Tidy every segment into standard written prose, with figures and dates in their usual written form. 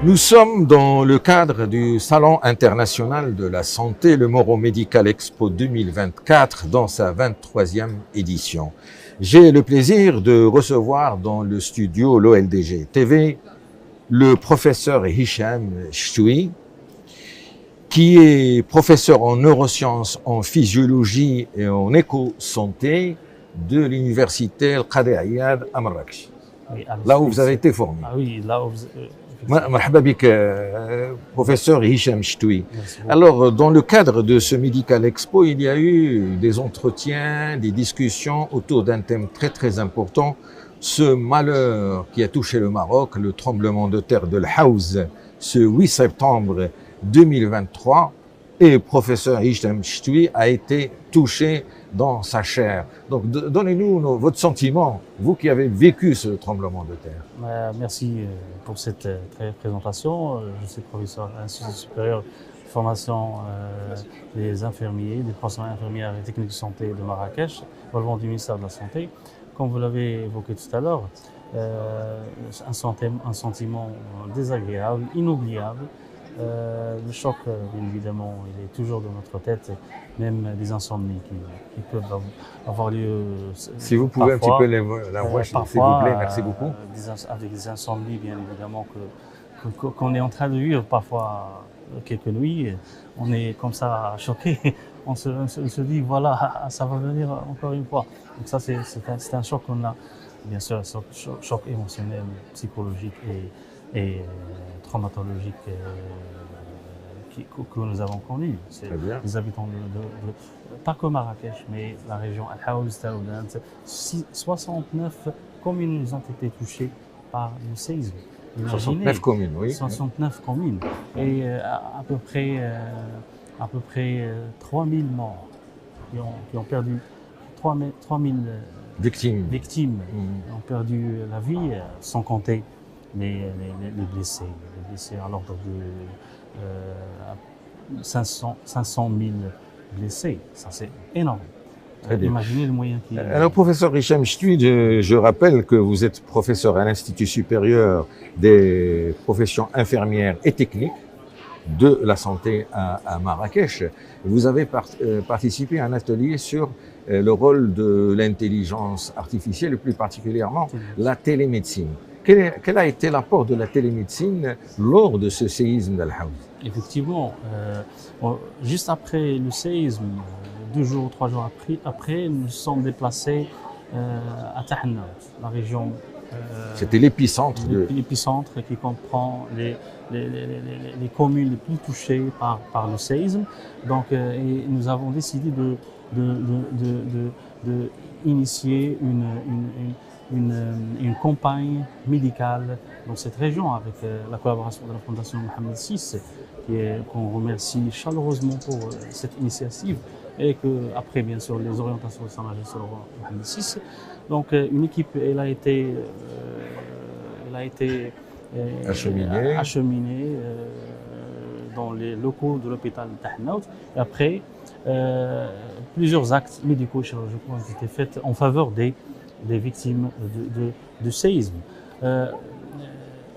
Nous sommes dans le cadre du Salon international de la santé, le Moro Medical Expo 2024, dans sa 23e édition. J'ai le plaisir de recevoir dans le studio l'OLDG TV le professeur Hicham Chtoui, qui est professeur en neurosciences, en physiologie et en éco-santé de l'université Al-Qadi Iyad à Marrakech. Oui, Là où vous avez été formé. Ah oui, là où vous... Marhaba bik, professeur Hicham Chtoui. Merci beaucoup. Alors, dans le cadre de ce Medical Expo, il y a eu des entretiens, des discussions autour d'un thème très très important, ce malheur qui a touché le Maroc, le tremblement de terre de l'Haouz, ce 8 septembre 2023, et professeur Hicham Chtoui a été touché dans sa chair. Donc, donnez-nous votre sentiment, vous qui avez vécu ce tremblement de terre. Merci pour cette présentation. Je suis professeur à l'Institut supérieur de formation des infirmiers, des professionnels infirmières et techniques de santé de Marrakech, relevant du ministère de la Santé. Comme vous l'avez évoqué tout à l'heure, un sentiment désagréable, inoubliable. Le choc, bien évidemment, il est toujours dans notre tête, même des insomnies qui peuvent avoir lieu. Si vous pouvez parfois, un petit peu la voix, s'il vous plaît, merci beaucoup. Avec des insomnies, bien évidemment, qu'on est en train de vivre parfois quelques nuits. On est comme ça choqué. On se dit, voilà, ça va venir encore une fois. Donc ça, c'est un choc qu'on a, bien sûr, un choc émotionnel, psychologique et traumatologique que nous avons connu. C'est les habitants pas que Marrakech, mais la région Al-Haouz, Taoudant, 69 communes ont été touchées par le séisme. Imaginez, 69 communes, oui. 69 communes. Et à peu près 3000 morts qui ont perdu 3000 victimes ont perdu la vie, sans compter les blessés. Les blessés à l'ordre de 500 000 blessés. Ça, c'est énorme. Imaginez le moyen qui... Alors, professeur Hicham Chtoui, je rappelle que vous êtes professeur à l'Institut supérieur des professions infirmières et techniques de la santé à Marrakech. Vous avez participé à un atelier sur le rôle de l'intelligence artificielle et plus particulièrement la télémédecine. Quel a été l'apport de la télémédecine lors de ce séisme d'Al-Haouz? Effectivement, juste après le séisme, 2 jours ou 3 jours après, nous sommes déplacés à Tahannaout, la région. C'était l'épicentre l'épicentre qui comprend les communes les plus touchées par le séisme. Donc, et nous avons décidé de initier une campagne médicale dans cette région avec la collaboration de la Fondation Mohamed VI, qu'on remercie chaleureusement pour cette initiative, et que après bien sûr les orientations de Sa Majesté Mohamed VI. Donc une équipe elle a été acheminée dans les locaux de l'hôpital de Tahannaout. Et après plusieurs actes médicaux chirurgicaux ont été faits en faveur des victimes de séisme.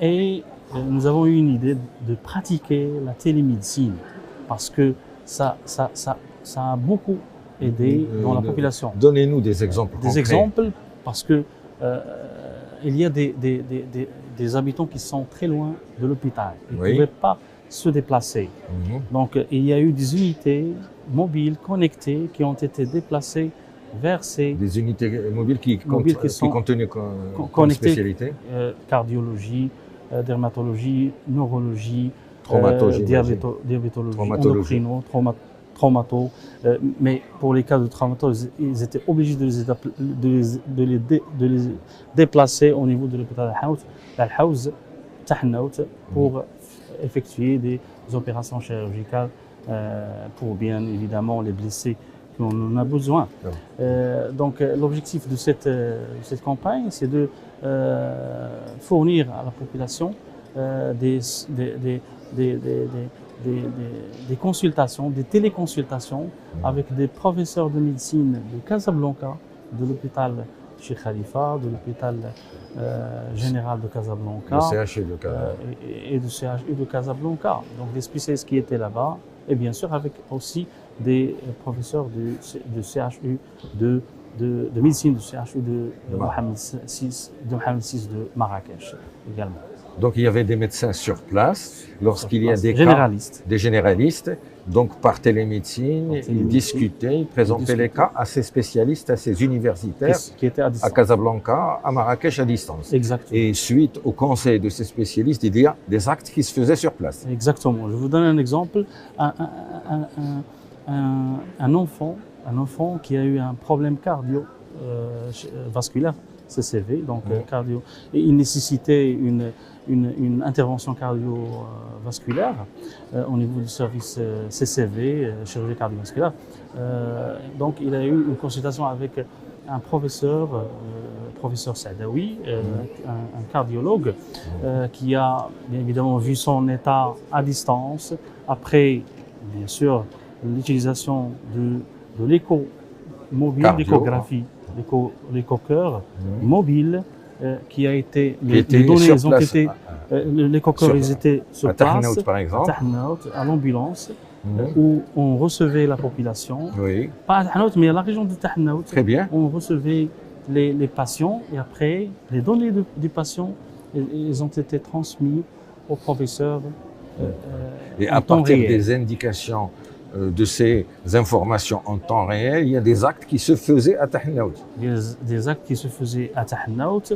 Et nous avons eu une idée de pratiquer la télémédecine parce que ça a beaucoup aidé dans la population. Donnez-nous des exemples concrets. Des exemples parce que il y a des habitants qui sont très loin de l'hôpital. Ils ne pouvaient pas se déplacer. Donc il y a eu des unités mobiles connectées qui ont été déplacées vers ces... Des unités mobiles qui sont contenues comme spécialité cardiologie, dermatologie, neurologie, diabétologie, endocrino, traumato. Mais pour les cas de traumato, ils étaient obligés de les déplacer au niveau de l'hôpital Al-Haouz, Tahannaout, pour effectuer des opérations chirurgicales pour bien évidemment les blessés qu'on en a besoin. Donc l'objectif de cette campagne, c'est de fournir à la population des consultations, des téléconsultations avec des professeurs de médecine de Casablanca, de l'hôpital Cheikh Khalifa, de l'hôpital général de Casablanca. Le CHU de Casablanca. Et du CHU de Casablanca. Donc des spécialistes qui étaient là-bas, et bien sûr avec aussi des professeurs du CHU de médecine du CHU de Mohamed VI de Marrakech également. Donc il y avait des médecins sur place, lorsqu'il y a des généralistes. Cas, des généralistes, donc par télémédecine, ils discutaient, ils présentaient les cas à ces spécialistes, à ces universitaires, qui étaient à Casablanca, à Marrakech à distance. Exactement. Et suite au conseil de ces spécialistes, il y a des actes qui se faisaient sur place. Exactement. Je vous donne un exemple. Un enfant qui a eu un problème cardiovasculaire, CCV, donc cardio, et il nécessitait une intervention cardiovasculaire au niveau du service CCV, chirurgie cardiovasculaire. Donc il a eu une consultation avec un professeur Saadawi, un cardiologue, qui a bien évidemment vu son état à distance, bien sûr, l'utilisation de l'écho mobile, l'échographie, l'écho-cœur mobile qui a été, les données ont été, l'écho-cœur ils étaient sur place, par exemple, à l'ambulance, où on recevait la population, pas à Tahnaout, mais à la région de Tahnaout. Très bien. On recevait les patients et après, les données du patient, ils ont été transmis au professeur. Et à partir des indications de ces informations en temps réel, il y a des actes qui se faisaient à Tahnaout. Des actes qui se faisaient à Tahnaout.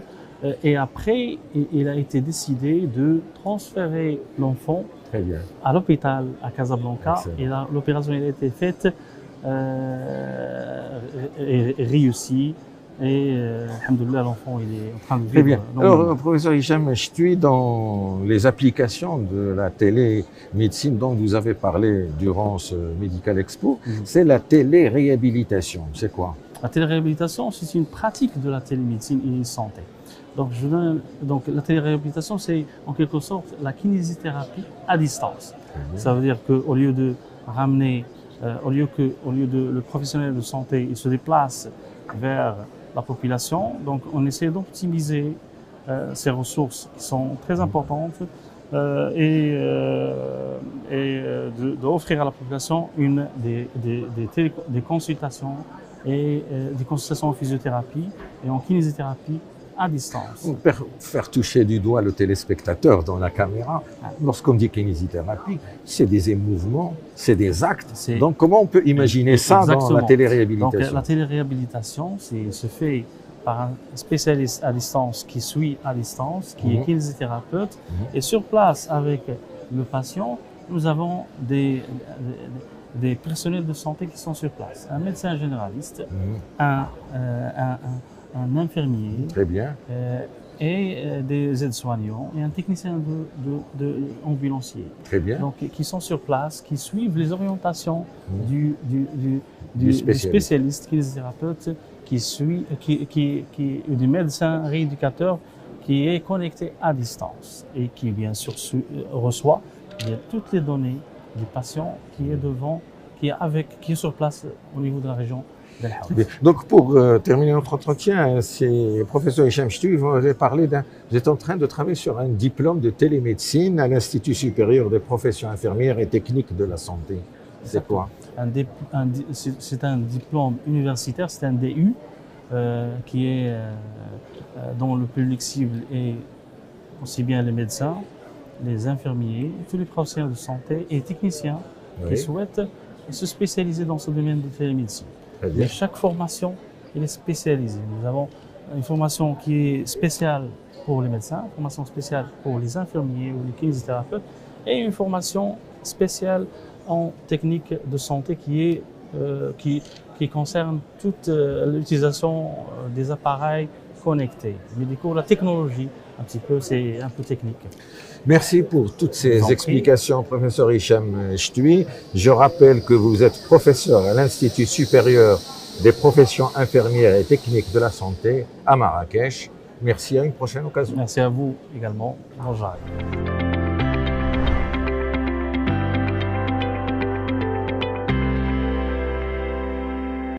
Et après, il a été décidé de transférer l'enfant à l'hôpital à Casablanca. Excellent. Et l'opération a été faite et réussie. Et alhamdoulilah, l'enfant il est en train de vivre. Très bien. Alors, professeur Hicham Chtoui, dans les applications de la télémédecine dont vous avez parlé durant ce Medical Expo, c'est la téléréhabilitation. C'est quoi? La téléréhabilitation, c'est une pratique de la télémédecine et santé. Donc la téléréhabilitation, c'est en quelque sorte la kinésithérapie à distance. Ça veut dire qu'au lieu de ramener, au lieu de le professionnel de santé, il se déplace vers la population, donc on essaie d'optimiser ces ressources qui sont très importantes et d'offrir à la population des consultations et des consultations en physiothérapie et en kinésithérapie à distance. Faire toucher du doigt le téléspectateur dans la caméra, lorsqu'on dit kinésithérapie, c'est des émouvements, c'est des actes. Donc comment on peut imaginer ça dans la téléréhabilitation? Donc la téléréhabilitation se fait par un spécialiste à distance qui suit à distance, qui est kinésithérapeute. Et sur place avec le patient, nous avons des personnels de santé qui sont sur place. Un médecin généraliste, un infirmier, très bien, et des aides-soignants et un technicien ambulancier. Très bien. Donc, qui sont sur place, qui suivent les orientations du spécialiste kinésithérapeute, du médecin rééducateur qui est connecté à distance et qui bien sûr reçoit toutes les données du patient qui est sur place au niveau de la région. Donc pour terminer notre entretien, c'est professeur Hicham Chtoui, vous avez parlé vous êtes en train de travailler sur un diplôme de télémédecine à l'Institut supérieur des professions infirmières et techniques de la santé. C'est quoi? C'est un diplôme universitaire, c'est un DU qui est dont le public cible est aussi bien les médecins, les infirmiers, tous les professionnels de santé et techniciens qui souhaitent se spécialiser dans ce domaine de télémédecine. Mais chaque formation est spécialisée. Nous avons une formation qui est spéciale pour les médecins, une formation spéciale pour les infirmiers ou les kinésithérapeutes et une formation spéciale en technique de santé qui concerne toute l'utilisation des appareils connectés. Médicaux, la technologie, c'est un peu technique. Merci pour toutes ces explications, professeur Hicham Chtoui. Je rappelle que vous êtes professeur à l'Institut supérieur des professions infirmières et techniques de la santé à Marrakech. Merci, à une prochaine occasion. Merci à vous également. Bonjour.